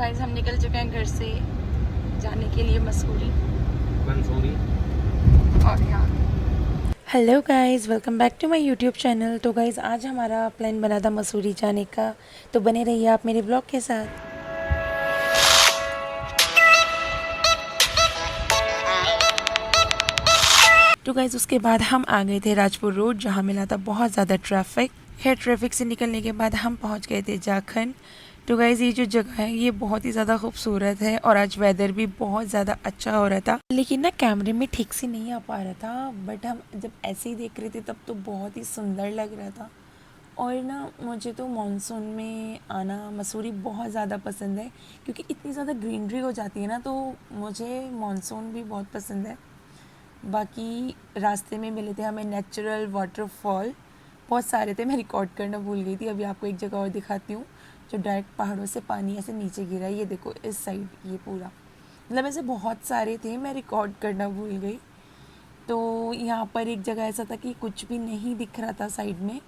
Guys हम निकल चुके हैं घर से जाने के लिए मसूरी। और यहाँ hello guys, welcome back to my YouTube channel. तो गाइस आज हमारा प्लान बना था मसूरी जाने का, तो बने रहिए आप मेरे ब्लॉग के साथ। तो गाइस उसके बाद हम आ गए थे राजपुर रोड, जहाँ मिला था बहुत ज़्यादा ट्रैफिक। खैर ट्रैफिक से निकलने के बाद हम पहुँच गए थे जाखन। तो गाइस ये जो जगह है ये बहुत ही ज़्यादा खूबसूरत है और आज वेदर भी बहुत ज़्यादा अच्छा हो रहा था, लेकिन ना कैमरे में ठीक से नहीं आ पा रहा था, बट हम जब ऐसे ही देख रहे थे तब तो बहुत ही सुंदर लग रहा था। और ना मुझे तो मानसून में आना मसूरी बहुत ज़्यादा पसंद है, क्योंकि इतनी ज़्यादा ग्रीनरी हो जाती है ना, तो मुझे मानसून भी बहुत पसंद है। बाकी रास्ते में मिले थे हमें नेचुरल वाटरफॉल, बहुत सारे थे, मैं रिकॉर्ड करना भूल गई थी। अभी आपको एक जगह और दिखाती हूँ जो डायरेक्ट पहाड़ों से पानी ऐसे नीचे गिरा है। ये देखो इस साइड, ये पूरा, मतलब ऐसे बहुत सारे थे, मैं रिकॉर्ड करना भूल गई। तो यहाँ पर एक जगह ऐसा था कि कुछ भी नहीं दिख रहा था साइड में,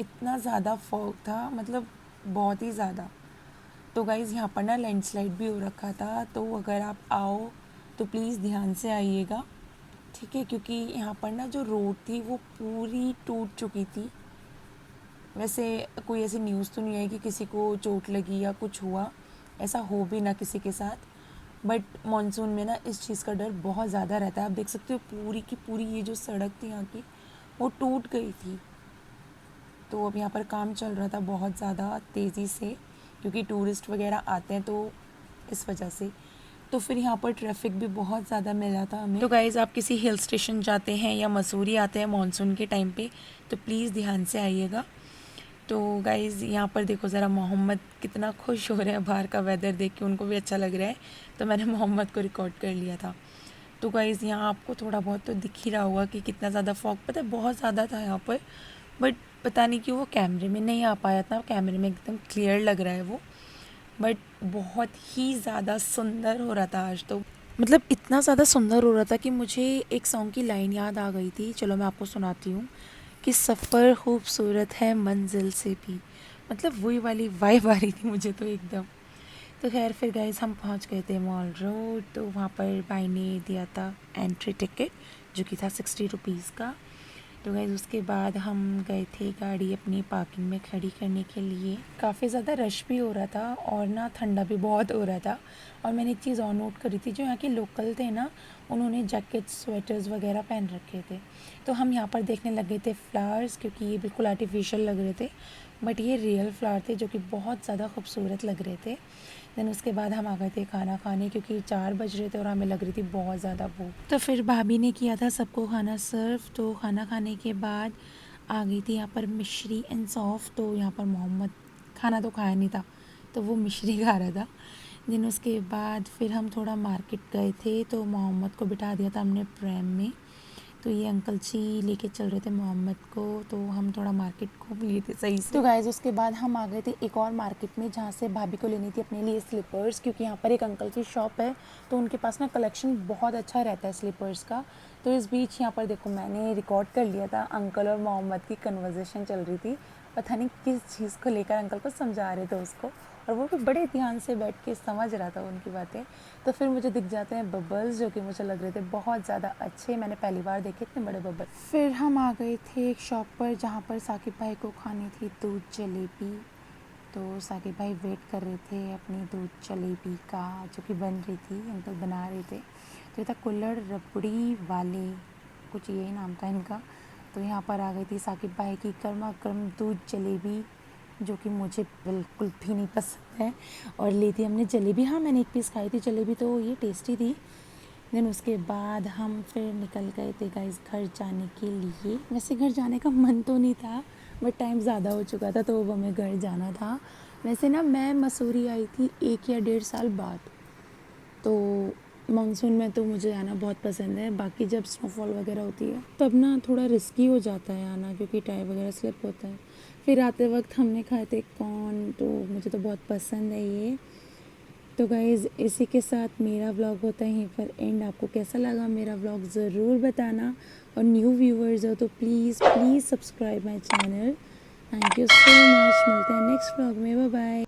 इतना ज़्यादा फॉग था, मतलब बहुत ही ज़्यादा। तो गाइज़ यहाँ पर ना लैंडस्लाइड भी हो रखा था, तो अगर आप आओ तो प्लीज़ ध्यान से आइएगा, ठीक है, क्योंकि यहाँ पर ना जो रोड थी वो पूरी टूट चुकी थी। वैसे कोई ऐसी न्यूज़ तो नहीं आई कि किसी को चोट लगी या कुछ हुआ, ऐसा हो भी ना किसी के साथ, बट मानसून में ना इस चीज़ का डर बहुत ज़्यादा रहता है। आप देख सकते हो पूरी की पूरी ये जो सड़क थी यहाँ की वो टूट गई थी। तो अब यहाँ पर काम चल रहा था बहुत ज़्यादा तेज़ी से, क्योंकि टूरिस्ट वगैरह आते हैं, तो इस वजह से तो फिर यहाँ पर ट्रैफिक भी बहुत ज़्यादा मिला था हमें। तो गाइज़ आप किसी हिल स्टेशन जाते हैं या मसूरी आते हैं मानसून के टाइम पे, तो प्लीज़ ध्यान से आइएगा। तो गाइज़ यहाँ पर देखो ज़रा, मोहम्मद कितना खुश हो रहे हैं, बाहर का वेदर देख के उनको भी अच्छा लग रहा है, तो मैंने मोहम्मद को रिकॉर्ड कर लिया था। तो गाइज़ यहाँ आपको थोड़ा बहुत तो दिख ही रहा होगा कि कितना ज़्यादा फॉग, पता है बहुत ज़्यादा था यहाँ पर, बट पता नहीं क्यों वो कैमरे में नहीं आ पाया था। कैमरे में एकदम क्लियर लग रहा है वो, बट बहुत ही ज़्यादा सुंदर हो रहा था आज तो, मतलब इतना ज़्यादा सुंदर हो रहा था कि मुझे एक सॉन्ग की लाइन याद आ गई थी। चलो मैं आपको सुनाती हूँ कि सफ़र खूबसूरत है मंजिल से भी, मतलब वही वाली वाइब आ रही थी मुझे तो एकदम। तो खैर फिर गाइस हम पहुँच गए थे मॉल रोड, तो वहाँ पर भाई ने दिया था एंट्री टिकट जो कि था 60 रुपीज़ का। तो गाइस उसके बाद हम गए थे गाड़ी अपनी पार्किंग में खड़ी करने के लिए। काफ़ी ज़्यादा रश भी हो रहा था और ना ठंडा भी बहुत हो रहा था। और मैंने एक चीज़ और नोट करी थी, जो यहाँ के लोकल थे ना, उन्होंने जैकेट्स स्वेटर्स वगैरह पहन रखे थे। तो हम यहाँ पर देखने लग गए थे फ्लावर्स, क्योंकि ये बिल्कुल आर्टिफिशियल लग रहे थे, बट ये रियल फ्लावर थे जो कि बहुत ज़्यादा खूबसूरत लग रहे थे। देन उसके बाद हम आ गए थे खाना खाने, क्योंकि 4 बज रहे थे और हमें लग रही थी बहुत ज़्यादा भूख। तो फिर भाभी ने किया था सबको खाना सर्व। तो खाना खाने के बाद आ गई थी यहाँ पर मिश्री एंड सौंफ। तो यहाँ पर मोहम्मद खाना तो खाया नहीं था, तो वो मिश्री खा रहा था। देन उसके बाद फिर हम थोड़ा मार्केट गए थे, तो मोहम्मद को बिठा दिया था हमने प्रैम में। तो ये अंकल जी लेके चल रहे थे मोहम्मद को, तो हम थोड़ा मार्केट घूम लिए थे सही से। तो गाइस उसके बाद हम आ गए थे एक और मार्केट में, जहाँ से भाभी को लेनी थी अपने लिए स्लीपर्स, क्योंकि यहाँ पर एक अंकल की शॉप है, तो उनके पास ना कलेक्शन बहुत अच्छा रहता है स्लीपर्स का। तो इस बीच यहाँ पर देखो मैंने रिकॉर्ड कर लिया था, अंकल और मोहम्मद की कन्वर्जेशन चल रही थी, पता नहीं किस चीज़ को लेकर अंकल को समझा रहे थे उसको, और वो भी बड़े ध्यान से बैठ के समझ रहा था उनकी बातें। तो फिर मुझे दिख जाते हैं बबल्स, जो कि मुझे लग रहे थे बहुत ज़्यादा अच्छे, मैंने पहली बार देखे इतने बड़े बबल। फिर हम आ गए थे एक शॉप पर, जहाँ पर साकिब भाई को खानी थी दूध जलेबी। तो साकिब भाई वेट कर रहे थे अपनी दूध जलेबी का, जो कि बन रही थी, अंकल बना रहे थे। तो ये था कुल्हड़ रबड़ी वाले, कुछ यही नाम था इनका। तो यहाँ पर आ गई थी साकिब भाई की गर्मा गर्म दूध जलेबी, जो कि मुझे बिल्कुल भी नहीं पसंद है। और ली थी हमने जलेबी, हाँ मैंने एक पीस खाई थी जलेबी, तो ये टेस्टी थी। देन उसके बाद हम फिर निकल गए थे गाइस घर जाने के लिए। वैसे घर जाने का मन तो नहीं था, बट टाइम ज़्यादा हो चुका था, तो अब हमें घर जाना था। वैसे ना मैं मसूरी आई थी 1 या 1.5 साल बाद, तो मानसून में तो मुझे आना बहुत पसंद है। बाकी जब स्नोफॉल वगैरह होती है तब ना थोड़ा रिस्की हो जाता है आना, क्योंकि टायर वगैरह स्लिप होता है। फिर आते वक्त हमने खाए थे कॉर्न, तो मुझे तो बहुत पसंद है ये। तो गाइज़ इसी के साथ मेरा व्लॉग होता है यहीं पर एंड। आपको कैसा लगा मेरा व्लॉग ज़रूर बताना, और न्यू व्यूवर्स हो तो please please subscribe my channel. Thank you so much, मिलते हैं नेक्स्ट व्लॉग में, बाय बाय।